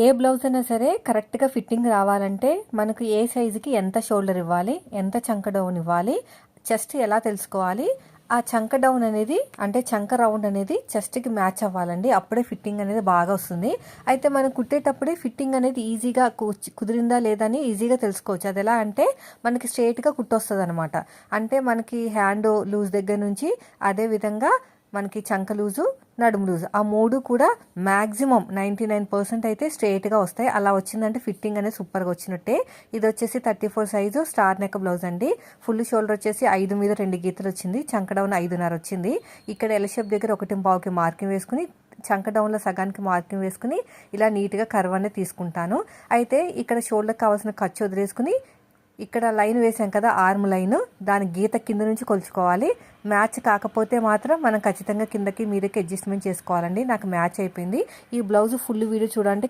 ఏ blouse అయినా సరే కరెక్ట్గా ఫిట్టింగ్ రావాలంటే మనకు ఏ సైజుకి ఎంత షోల్డర్ ఇవ్వాలి, ఎంత చంక డౌన్ ఇవ్వాలి, చెస్ట్ ఎలా తెలుసుకోవాలి, ఆ చంక డౌన్ అనేది అంటే చంక రౌండ్ అనేది చెస్ట్కి మ్యాచ్ అవ్వాలండి. అప్పుడే ఫిట్టింగ్ అనేది బాగా వస్తుంది. అయితే మనం కుట్టేటప్పుడే ఫిట్టింగ్ అనేది ఈజీగా కుదిరిందా లేదా అని ఈజీగా తెలుసుకోవచ్చు. అది ఎలా అంటే మనకి స్ట్రైట్గా కుట్టొస్తుంది అనమాట. అంటే మనకి హ్యాండ్ లూజ్ దగ్గర నుంచి అదే విధంగా మనకి చంక లూజు, నడుము లూజు ఆ మూడు కూడా మ్యాక్సిమం 99% అయితే స్ట్రైట్గా వస్తాయి. అలా వచ్చిందంటే ఫిట్టింగ్ అనేది సూపర్గా వచ్చినట్టే. ఇది వచ్చేసి 34 సైజు స్టార్ నెక్ బ్లౌజ్ అండి. ఫుల్ షోల్డర్ వచ్చేసి 5 మీద 2 గీతలు వచ్చింది. చంక డౌన్ 5.5 వచ్చింది. ఇక్కడ ఎల్ షేప్ దగ్గర 1.5కి మార్కింగ్ వేసుకుని చంక డౌన్లో సగానికి మార్కింగ్ వేసుకుని ఇలా నీట్గా కర్వ్ అనేది తీసుకుంటాను. అయితే ఇక్కడ షోల్డర్ కావాల్సిన ఖర్చు వదిలేసుకుని ఇక్కడ లైన్ వేసాం కదా, ఆర్మ్ లైన్, దాని గీత కింద నుంచి కొలుచుకోవాలి. మ్యాచ్ కాకపోతే మాత్రం మనం ఖచ్చితంగా కిందకి మీదకి అడ్జస్ట్మెంట్ చేసుకోవాలండి. నాకు మ్యాచ్ అయిపోయింది. ఈ బ్లౌజ్ ఫుల్ వీడియో చూడాలంటే